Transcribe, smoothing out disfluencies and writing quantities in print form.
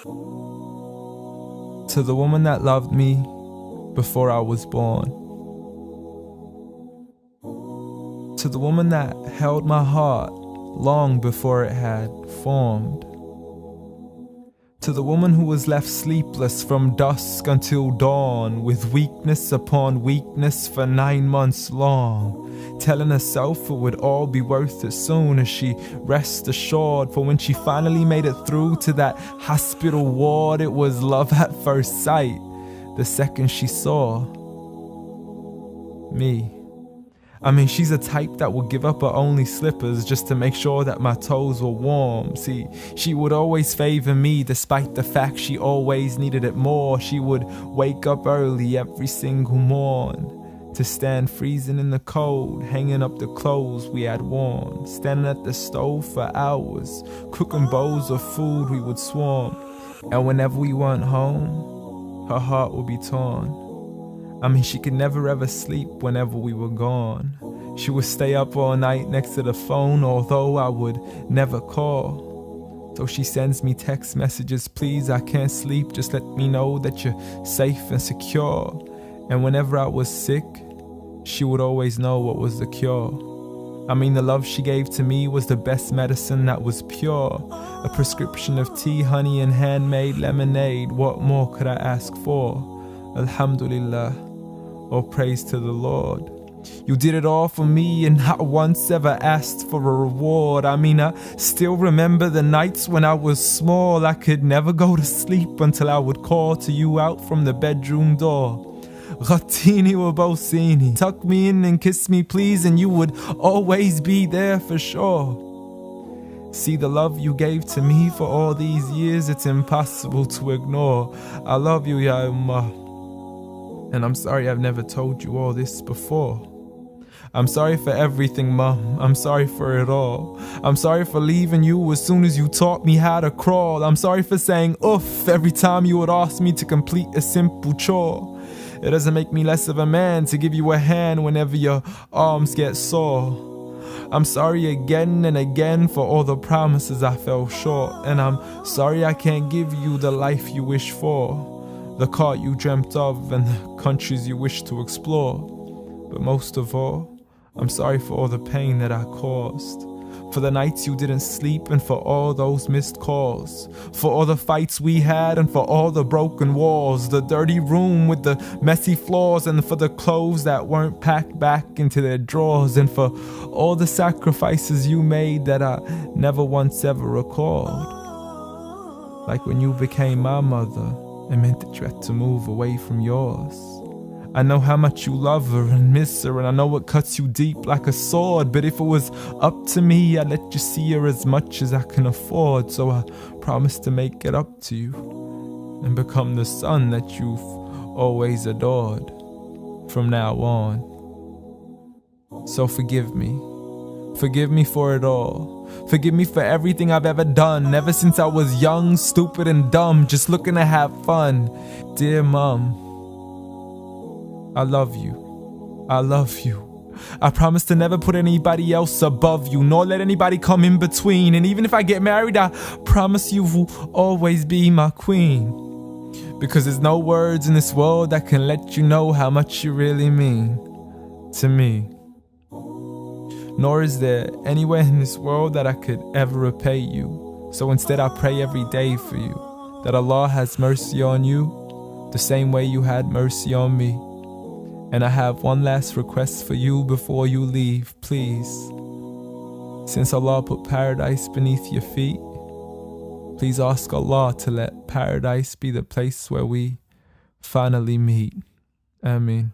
To the woman that loved me before I was born. To the woman that held my heart long before it had formed. To the woman who was left sleepless from dusk until dawn, with weakness upon weakness for 9 months long, telling herself it would all be worth it soon as she rest assured. For when she finally made it through to that hospital ward, it was love at first sight the second she saw me. I mean, she's a type that would give up her only slippers just to make sure that my toes were warm. See, she would always favor me despite the fact she always needed it more. She would wake up early every single morn to stand freezing in the cold, hanging up the clothes we had worn, standing at the stove for hours, cooking bowls of food we would swarm. And whenever we weren't home, her heart would be torn. I mean, she could never ever sleep whenever we were gone. She would stay up all night next to the phone, although I would never call. So she sends me text messages, please, I can't sleep, just let me know that you're safe and secure. And whenever I was sick, she would always know what was the cure. I mean, the love she gave to me was the best medicine that was pure. A prescription of tea, honey, and handmade lemonade. What more could I ask for? Alhamdulillah. All praise to the Lord. You did it all for me and not once ever asked for a reward. I mean, I still remember the nights when I was small. I could never go to sleep until I would call to you out from the bedroom door. Ghattini wa bawsini, tuck me in and kiss me please, and you would always be there for sure. See, the love you gave to me for all these years, it's impossible to ignore. I love you, Ya Ummah. And I'm sorry I've never told you all this before. I'm sorry for everything, Mum. I'm sorry for it all. I'm sorry for leaving you as soon as you taught me how to crawl. I'm sorry for saying oof every time you would ask me to complete a simple chore. It doesn't make me less of a man to give you a hand whenever your arms get sore. I'm sorry again and again for all the promises I fell short. And I'm sorry I can't give you the life you wish for, the car you dreamt of and the countries you wish to explore. But most of all, I'm sorry for all the pain that I caused, for the nights you didn't sleep and for all those missed calls, for all the fights we had and for all the broken walls, the dirty room with the messy floors, and for the clothes that weren't packed back into their drawers, and for all the sacrifices you made that I never once ever recalled. Like when you became my mother, it meant that you had to move away from yours. I know how much you love her and miss her, and I know it cuts you deep like a sword. But if it was up to me, I'd let you see her as much as I can afford. So I promise to make it up to you and become the son that you've always adored from now on. So forgive me. Forgive me for it all. Forgive me for everything I've ever done, ever since I was young, stupid and dumb, just looking to have fun. Dear Mum, I love you. I love you. I promise to never put anybody else above you, nor let anybody come in between. And even if I get married, I promise you will always be my queen. Because there's no words in this world that can let you know how much you really mean to me. Nor is there anywhere in this world that I could ever repay you. So instead I pray every day for you, that Allah has mercy on you the same way you had mercy on me. And I have one last request for you before you leave, please. Since Allah put paradise beneath your feet, please ask Allah to let paradise be the place where we finally meet. Ameen.